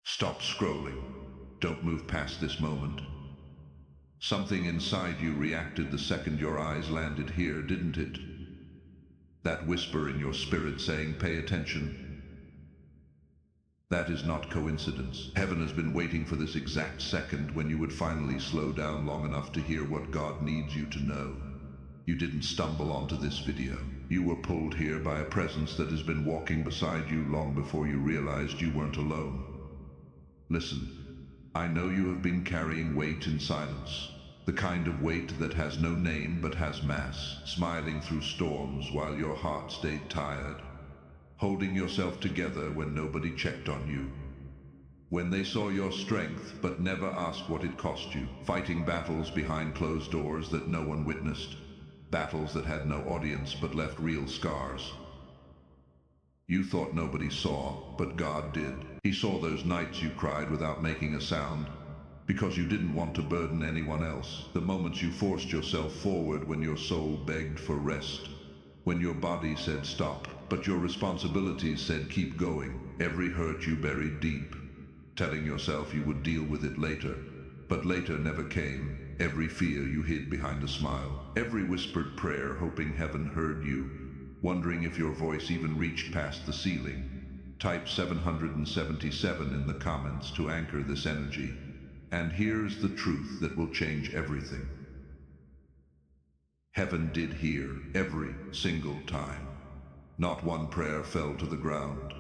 Stop scrolling. Don't move past this moment. Something inside you reacted the second your eyes landed here, didn't it? That whisper in your spirit saying, "Pay attention." That is not coincidence. Heaven has been waiting for this exact second when you would finally slow down long enough to hear what God needs you to know. You didn't stumble onto this video. You were pulled here by a presence that has been walking beside you long before you realized you weren't alone. Listen, I know you have been carrying weight in silence. The kind of weight that has no name but has mass, smiling through storms while your heart stayed tired, holding yourself together when nobody checked on you. When they saw your strength but never asked what it cost you, fighting battles behind closed doors that no one witnessed, battles that had no audience but left real scars. You thought nobody saw, but God did. He saw those nights you cried without making a sound, because you didn't want to burden anyone else. The moments you forced yourself forward when your soul begged for rest, when your body said stop, but your responsibilities said keep going. Every hurt you buried deep, telling yourself you would deal with it later, but later never came. Every fear you hid behind a smile, every whispered prayer hoping heaven heard you, wondering if your voice even reached past the ceiling. Type 777 in the comments to anchor this energy. And here's the truth that will change everything. Heaven did hear every single time. Not one prayer fell to the ground.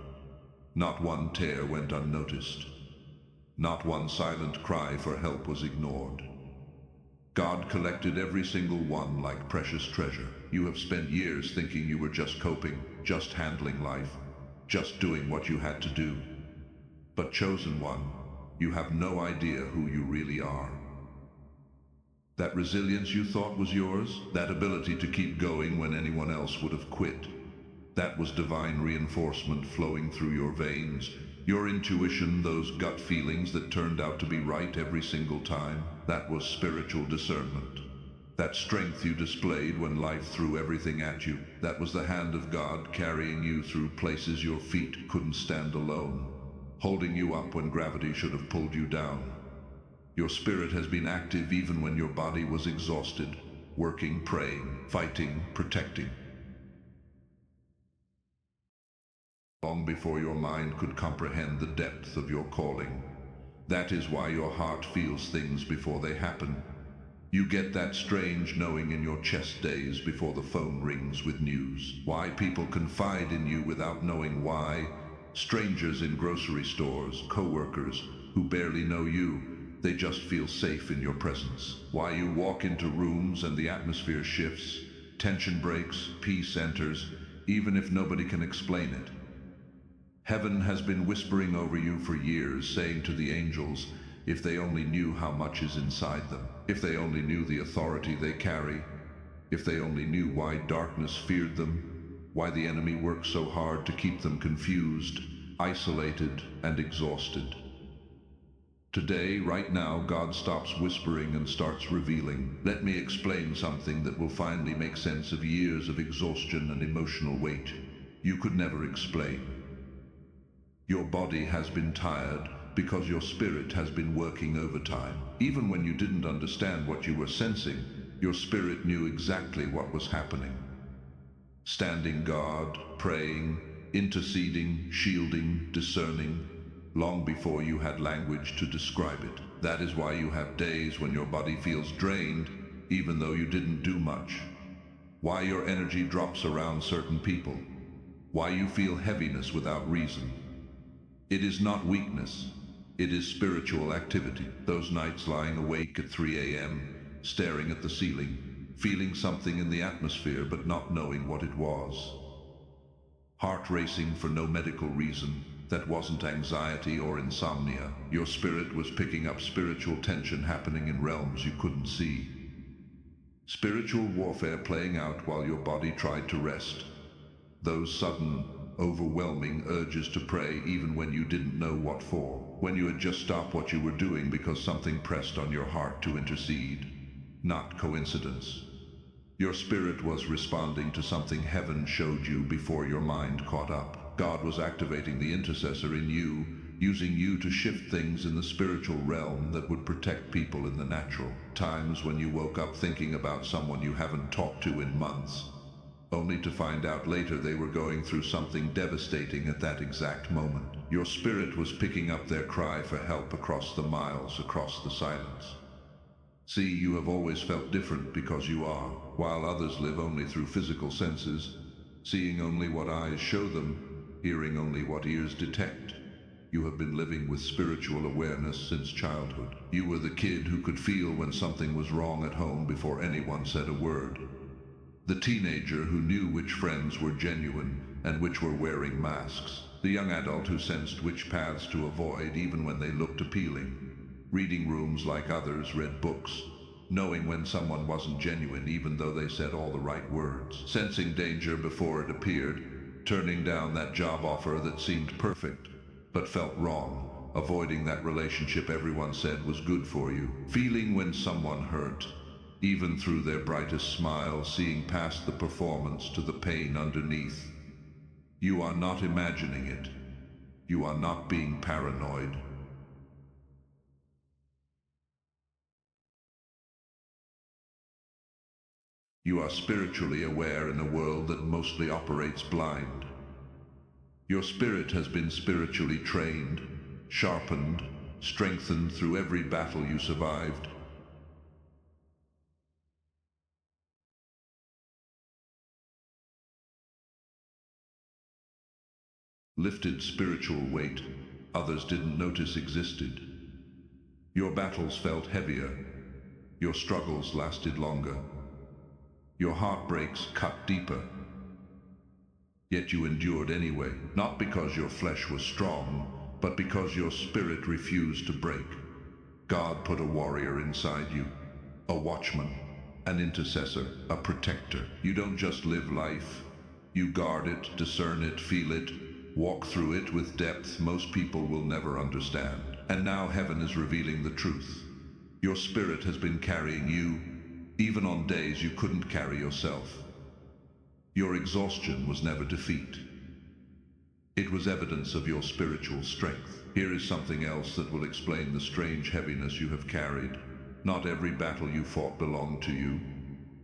Not one tear went unnoticed. Not one silent cry for help was ignored. God collected every single one like precious treasure. You have spent years thinking you were just coping, just handling life, just doing what you had to do. But chosen one, you have no idea who you really are. That resilience you thought was yours, that ability to keep going when anyone else would have quit, that was divine reinforcement flowing through your veins. Your intuition, those gut feelings that turned out to be right every single time, that was spiritual discernment. That strength you displayed when life threw everything at you, that was the hand of God carrying you through places your feet couldn't stand alone, holding you up when gravity should have pulled you down. Your spirit has been active even when your body was exhausted, working, praying, fighting, protecting. Long before your mind could comprehend the depth of your calling. That is why your heart feels things before they happen. You get that strange knowing in your chest days before the phone rings with news. Why people confide in you without knowing why. Strangers in grocery stores, co-workers who barely know you, they just feel safe in your presence. Why you walk into rooms and the atmosphere shifts, tension breaks, peace enters, even if nobody can explain it. Heaven has been whispering over you for years, saying to the angels, if they only knew how much is inside them, if they only knew the authority they carry, if they only knew why darkness feared them, why the enemy works so hard to keep them confused, isolated, and exhausted. Today, right now, God stops whispering and starts revealing. Let me explain something that will finally make sense of years of exhaustion and emotional weight you could never explain. Your body has been tired because your spirit has been working overtime. Even when you didn't understand what you were sensing, your spirit knew exactly what was happening. Standing guard, praying, interceding, shielding, discerning, long before you had language to describe it. That is why you have days when your body feels drained, even though you didn't do much. Why your energy drops around certain people. Why you feel heaviness without reason. It is not weakness. It is spiritual activity. Those nights lying awake at 3 a.m., staring at the ceiling, feeling something in the atmosphere but not knowing what it was. Heart racing for no medical reason. That wasn't anxiety or insomnia. Your spirit was picking up spiritual tension happening in realms you couldn't see. Spiritual warfare playing out while your body tried to rest. Those sudden, overwhelming urges to pray even when you didn't know what for. When you had just stopped what you were doing because something pressed on your heart to intercede. Not coincidence. Your spirit was responding to something heaven showed you before your mind caught up. God was activating the intercessor in you, using you to shift things in the spiritual realm that would protect people in the natural. Times when you woke up thinking about someone you haven't talked to in months, only to find out later they were going through something devastating at that exact moment. Your spirit was picking up their cry for help across the miles, across the silence. See, you have always felt different because you are, while others live only through physical senses, seeing only what eyes show them, hearing only what ears detect. You have been living with spiritual awareness since childhood. You were the kid who could feel when something was wrong at home before anyone said a word. The teenager who knew which friends were genuine and which were wearing masks. The young adult who sensed which paths to avoid even when they looked appealing. Reading rooms like others read books, knowing when someone wasn't genuine even though they said all the right words. Sensing danger before it appeared, turning down that job offer that seemed perfect but felt wrong, avoiding that relationship everyone said was good for you. Feeling when someone hurt, even through their brightest smile, seeing past the performance to the pain underneath. You are not imagining it. You are not being paranoid. You are spiritually aware in a world that mostly operates blind. Your spirit has been spiritually trained, sharpened, strengthened through every battle you survived. Lifted spiritual weight others didn't notice existed. Your battles felt heavier. Your struggles lasted longer. Your heartbreaks cut deeper. Yet you endured anyway, not because your flesh was strong, but because your spirit refused to break. God put a warrior inside you, a watchman, an intercessor, a protector. You don't just live life. You guard it, discern it, feel it, walk through it with depth most people will never understand. And now heaven is revealing the truth. Your spirit has been carrying you, even on days you couldn't carry yourself. Your exhaustion was never defeat. It was evidence of your spiritual strength. Here is something else that will explain the strange heaviness you have carried. Not every battle you fought belonged to you.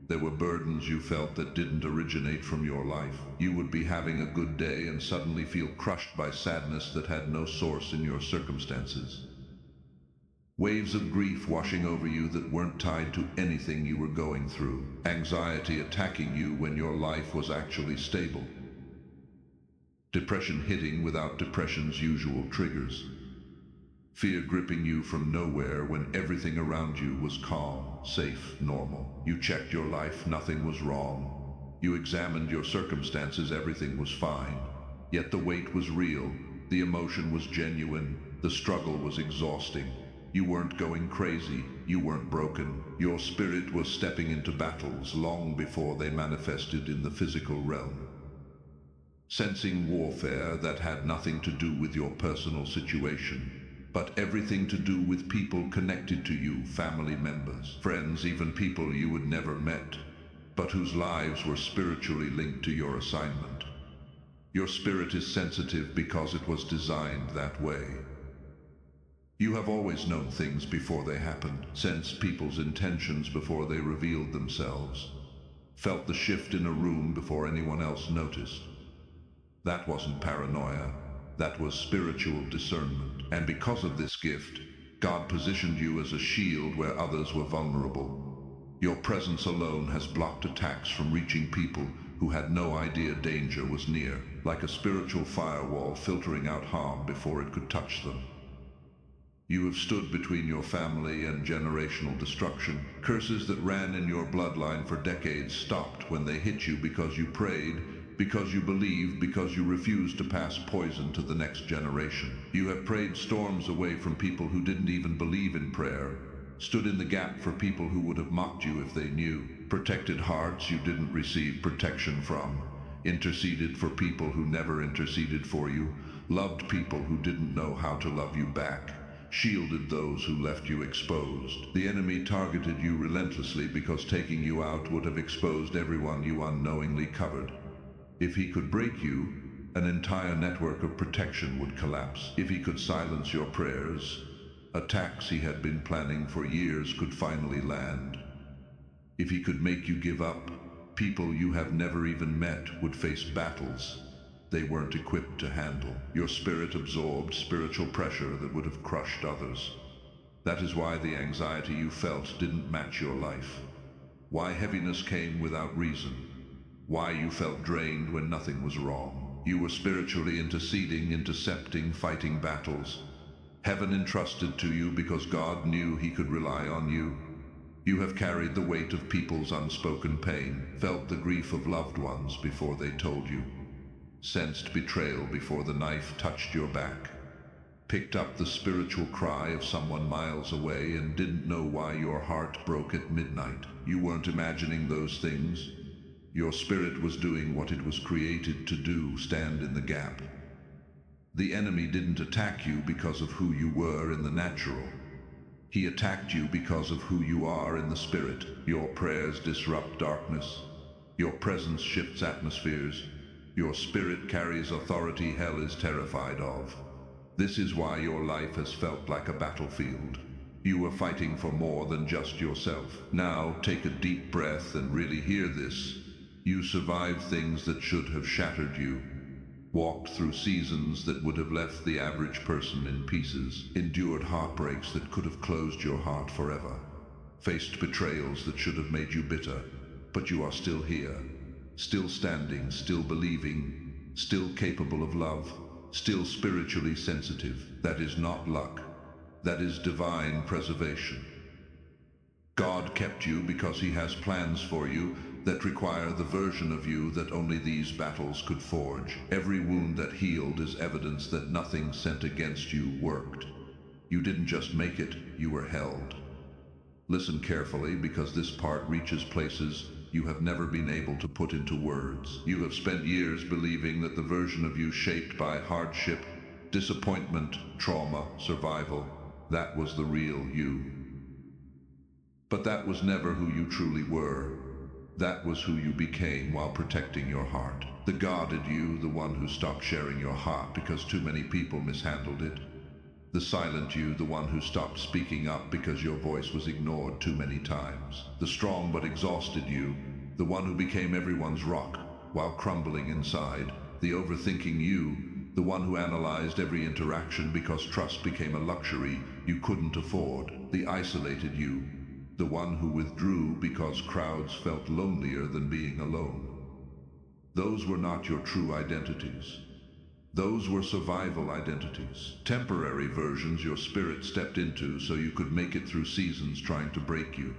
There were burdens you felt that didn't originate from your life. You would be having a good day and suddenly feel crushed by sadness that had no source in your circumstances. Waves of grief washing over you that weren't tied to anything you were going through. Anxiety attacking you when your life was actually stable. Depression hitting without depression's usual triggers. Fear gripping you from nowhere when everything around you was calm, safe, normal. You checked your life, nothing was wrong. You examined your circumstances, everything was fine. Yet the weight was real, the emotion was genuine, the struggle was exhausting. You weren't going crazy, you weren't broken. Your spirit was stepping into battles long before they manifested in the physical realm. Sensing warfare that had nothing to do with your personal situation, but everything to do with people connected to you, family members, friends, even people you had never met, but whose lives were spiritually linked to your assignment. Your spirit is sensitive because it was designed that way. You have always known things before they happened, sensed people's intentions before they revealed themselves, felt the shift in a room before anyone else noticed. That wasn't paranoia, that was spiritual discernment. And because of this gift, God positioned you as a shield where others were vulnerable. Your presence alone has blocked attacks from reaching people who had no idea danger was near, like a spiritual firewall filtering out harm before it could touch them. You have stood between your family and generational destruction. Curses that ran in your bloodline for decades stopped when they hit you because you prayed, because you believed, because you refused to pass poison to the next generation. You have prayed storms away from people who didn't even believe in prayer, stood in the gap for people who would have mocked you if they knew, protected hearts you didn't receive protection from, interceded for people who never interceded for you, loved people who didn't know how to love you back, shielded those who left you exposed. The enemy targeted you relentlessly because taking you out would have exposed everyone you unknowingly covered. If he could break you, An entire network of protection would collapse. If he could silence your prayers, attacks he had been planning for years could finally land. If he could make you give up, people you have never even met would face battles they weren't equipped to handle. Your spirit absorbed spiritual pressure that would have crushed others. That is why the anxiety you felt didn't match your life. Why heaviness came without reason. Why you felt drained when nothing was wrong. You were spiritually interceding, intercepting, fighting battles. Heaven entrusted to you because God knew he could rely on you. You have carried the weight of people's unspoken pain, felt the grief of loved ones before they told you, sensed betrayal before the knife touched your back, picked up the spiritual cry of someone miles away and didn't know why your heart broke at midnight. You weren't imagining those things. Your spirit was doing what it was created to do, stand in the gap. The enemy didn't attack you because of who you were in the natural. He attacked you because of who you are in the spirit. Your prayers disrupt darkness. Your presence shifts atmospheres. Your spirit carries authority hell is terrified of. This is why your life has felt like a battlefield. You were fighting for more than just yourself. Now, take a deep breath and really hear this. You survived things that should have shattered you. Walked through seasons that would have left the average person in pieces. Endured heartbreaks that could have closed your heart forever. Faced betrayals that should have made you bitter. But you are still here. Still standing, still believing, still capable of love, still spiritually sensitive. That is not luck. That is divine preservation. God kept you because he has plans for you that require the version of you that only these battles could forge. Every wound that healed is evidence that nothing sent against you worked. You didn't just make it, you were held. Listen carefully, because this part reaches places you have never been able to put into words. You have spent years believing that the version of you shaped by hardship, disappointment, trauma, survival, that was the real you. But that was never who you truly were. That was who you became while protecting your heart. The guarded you, the one who stopped sharing your heart because too many people mishandled it. The silent you, the one who stopped speaking up because your voice was ignored too many times. The strong but exhausted you, the one who became everyone's rock while crumbling inside. The overthinking you, the one who analyzed every interaction because trust became a luxury you couldn't afford. The isolated you, the one who withdrew because crowds felt lonelier than being alone. Those were not your true identities. Those were survival identities, temporary versions your spirit stepped into so you could make it through seasons trying to break you.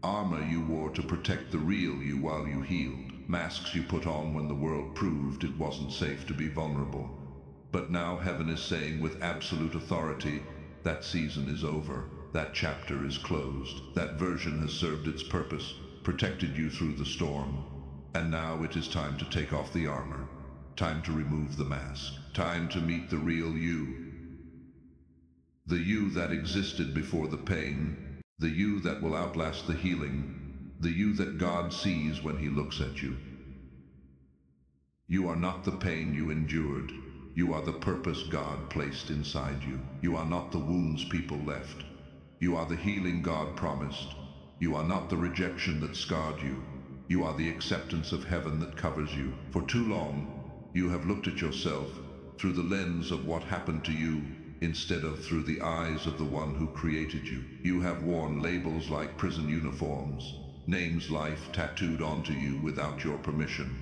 Armor you wore to protect the real you while you healed. Masks you put on when the world proved it wasn't safe to be vulnerable. But now heaven is saying with absolute authority, that season is over. That chapter is closed. That version has served its purpose, protected you through the storm. And now it is time to take off the armor. Time to remove the mask. Time to meet the real you. The you that existed before the pain. The you that will outlast the healing. The you that God sees when he looks at you. You are not the pain you endured. You are the purpose God placed inside you. You are not the wounds people left. You are the healing God promised. You are not the rejection that scarred you. You are the acceptance of heaven that covers you. For too long, you have looked at yourself through the lens of what happened to you instead of through the eyes of the one who created you. You have worn labels like prison uniforms, names life tattooed onto you without your permission.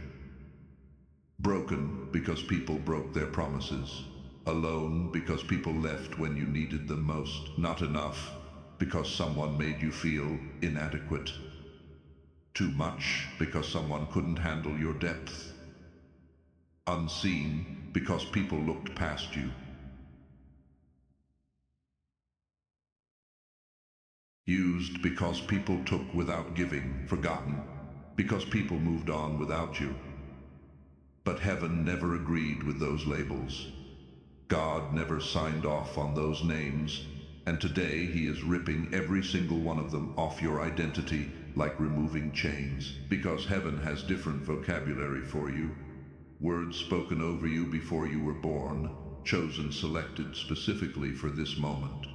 Broken because people broke their promises. Alone because people left when you needed them most. Not enough because someone made you feel inadequate. Too much because someone couldn't handle your depth. Unseen because people looked past you. Used because people took without giving. Forgotten because people moved on without you. But heaven never agreed with those labels. God never signed off on those names, and today he is ripping every single one of them off your identity like removing chains, because heaven has different vocabulary for you. Words spoken over you before you were born, chosen, selected specifically for this moment,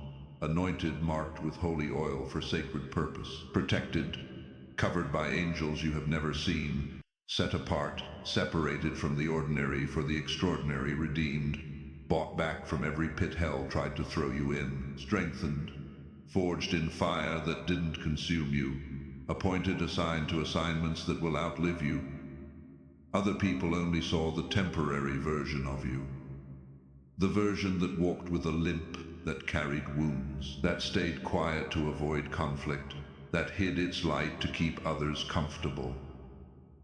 anointed, marked with holy oil for sacred purpose, protected, covered by angels you have never seen, set apart, separated from the ordinary for the extraordinary, redeemed, bought back from every pit hell tried to throw you in, strengthened, forged in fire that didn't consume you, appointed, assigned to assignments that will outlive you. Other people only saw the temporary version of you, the version that walked with a limp, that carried wounds, that stayed quiet to avoid conflict, that hid its light to keep others comfortable.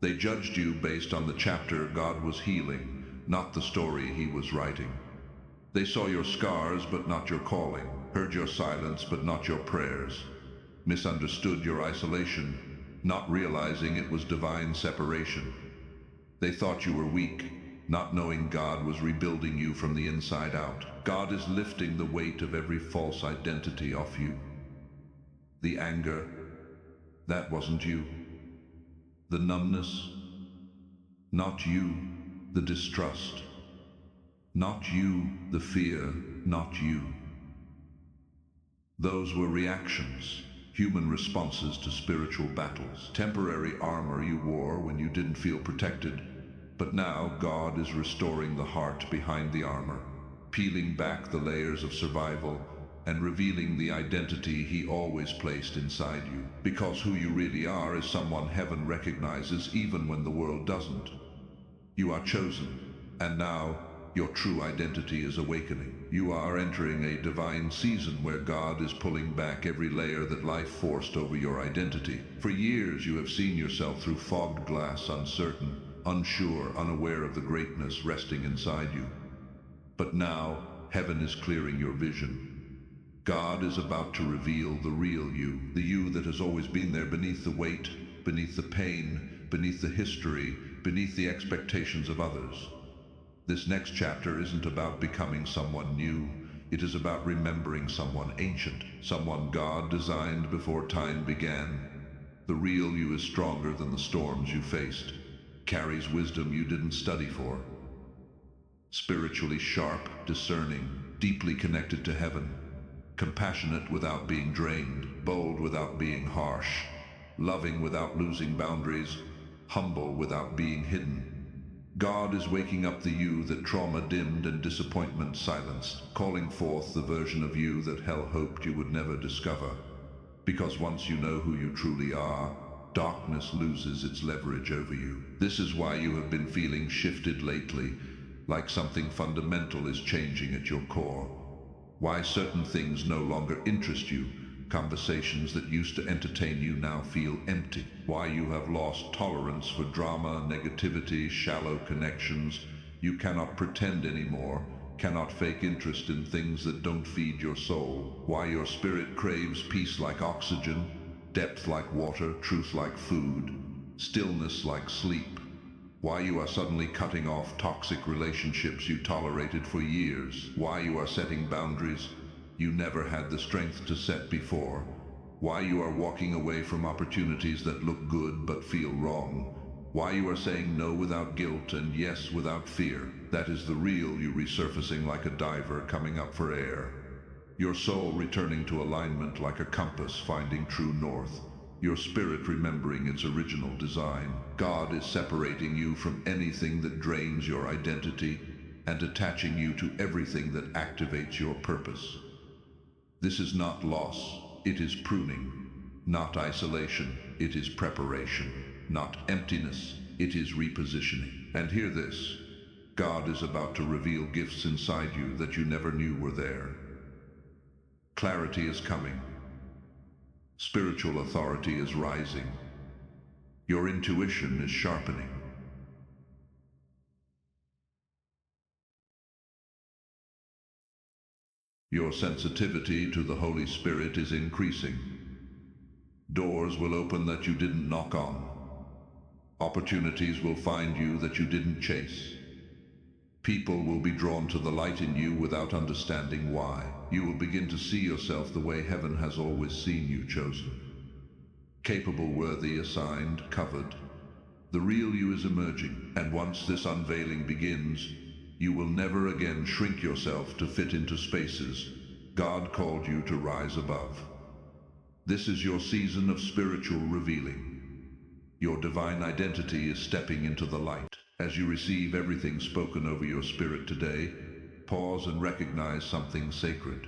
They judged you based on the chapter God was healing, not the story he was writing. They saw your scars but not your calling, heard your silence but not your prayers, misunderstood your isolation, not realizing it was divine separation. They thought you were weak, not knowing God was rebuilding you from the inside out. God is lifting the weight of every false identity off you. The anger, that wasn't you. The numbness, not you. The distrust, not you. The fear, not you. Those were reactions, human responses to spiritual battles, temporary armor you wore when you didn't feel protected. But now God is restoring the heart behind the armor, peeling back the layers of survival and revealing the identity he always placed inside you. Because who you really are is someone heaven recognizes even when the world doesn't. You are chosen, and now your true identity is awakening. You are entering a divine season where God is pulling back every layer that life forced over your identity. For years you have seen yourself through fogged glass, uncertain, unsure, unaware of the greatness resting inside you. But now, heaven is clearing your vision. God is about to reveal the real you, the you that has always been there beneath the weight, beneath the pain, beneath the history, beneath the expectations of others. This next chapter isn't about becoming someone new. It is about remembering someone ancient, someone God designed before time began. The real you is stronger than the storms you faced, carries wisdom you didn't study for. Spiritually sharp, discerning, deeply connected to heaven, compassionate without being drained, bold without being harsh, loving without losing boundaries, humble without being hidden. God is waking up the you that trauma dimmed and disappointment silenced, calling forth the version of you that hell hoped you would never discover. Because once you know who you truly are, darkness loses its leverage over you. This is why you have been feeling shifted lately, like something fundamental is changing at your core. Why certain things no longer interest you. Conversations that used to entertain you now feel empty. Why you have lost tolerance for drama, negativity, shallow connections. You cannot pretend anymore, cannot fake interest in things that don't feed your soul. Why your spirit craves peace like oxygen, depth like water, truth like food, stillness like sleep. Why you are suddenly cutting off toxic relationships you tolerated for years. Why you are setting boundaries you never had the strength to set before. Why you are walking away from opportunities that look good but feel wrong. Why you are saying no without guilt and yes without fear. That is the real you resurfacing like a diver coming up for air. Your soul returning to alignment like a compass finding true north. Your spirit remembering its original design. God is separating you from anything that drains your identity and attaching you to everything that activates your purpose. This is not loss, it is pruning. Not isolation, it is preparation. Not emptiness, it is repositioning. And hear this, God is about to reveal gifts inside you that you never knew were there. Clarity is coming. Spiritual authority is rising. Your intuition is sharpening. Your sensitivity to the Holy Spirit is increasing. Doors will open that you didn't knock on. Opportunities will find you that you didn't chase. People will be drawn to the light in you without understanding why. You will begin to see yourself the way heaven has always seen you, chosen. Capable, worthy, assigned, covered. The real you is emerging, and once this unveiling begins, you will never again shrink yourself to fit into spaces God called you to rise above. This is your season of spiritual revealing. Your divine identity is stepping into the light. As you receive everything spoken over your spirit today, pause and recognize something sacred.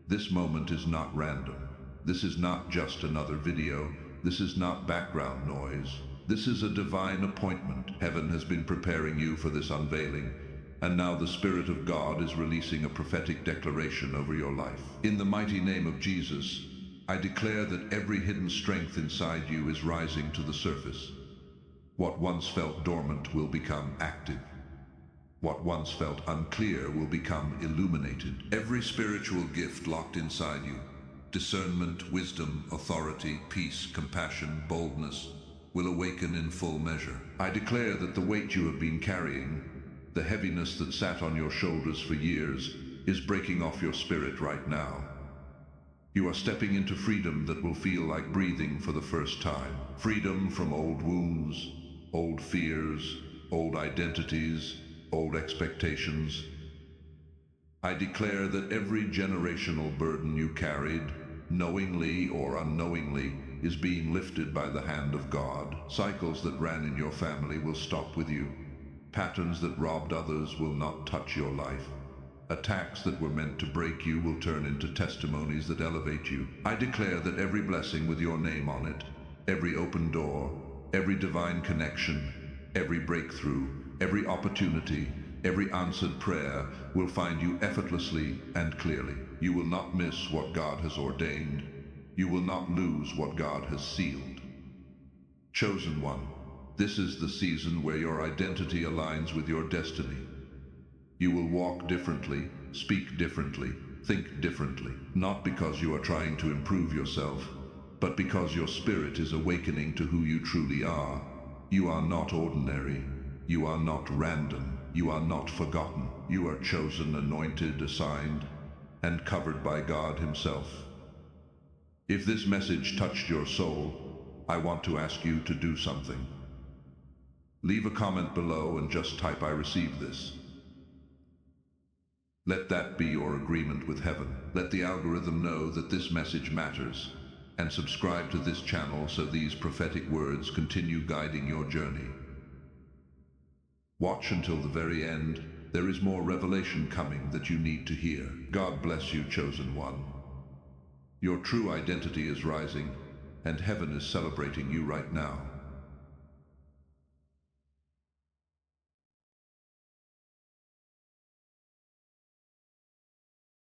This moment is not random. This is not just another video. This is not background noise. This is a divine appointment. Heaven has been preparing you for this unveiling, and now the Spirit of God is releasing a prophetic declaration over your life. In the mighty name of Jesus, I declare that every hidden strength inside you is rising to the surface. What once felt dormant will become active. What once felt unclear will become illuminated. Every spiritual gift locked inside you, discernment, wisdom, authority, peace, compassion, boldness, will awaken in full measure. I declare that the weight you have been carrying, the heaviness that sat on your shoulders for years, is breaking off your spirit right now. You are stepping into freedom that will feel like breathing for the first time. Freedom from old wounds, old fears, old identities, old expectations. I declare that every generational burden you carried, knowingly or unknowingly, is being lifted by the hand of God. Cycles that ran in your family will stop with you. Patterns that robbed others will not touch your life. Attacks that were meant to break you will turn into testimonies that elevate you. I declare that every blessing with your name on it, every open door, every divine connection, every breakthrough, every opportunity, every answered prayer will find you effortlessly and clearly. You will not miss what God has ordained. You will not lose what God has sealed. Chosen one, this is the season where your identity aligns with your destiny. You will walk differently, speak differently, think differently, not because you are trying to improve yourself, but because your spirit is awakening to who you truly are. You are not ordinary. You are not random. You are not forgotten. You are chosen, anointed, assigned, and covered by God Himself. If this message touched your soul, I want to ask you to do something. Leave a comment below and just type "I receive this." Let that be your agreement with heaven. Let the algorithm know that this message matters, and subscribe to this channel so these prophetic words continue guiding your journey. Watch until the very end. There is more revelation coming that you need to hear. God bless you, chosen one. Your true identity is rising, and heaven is celebrating you right now.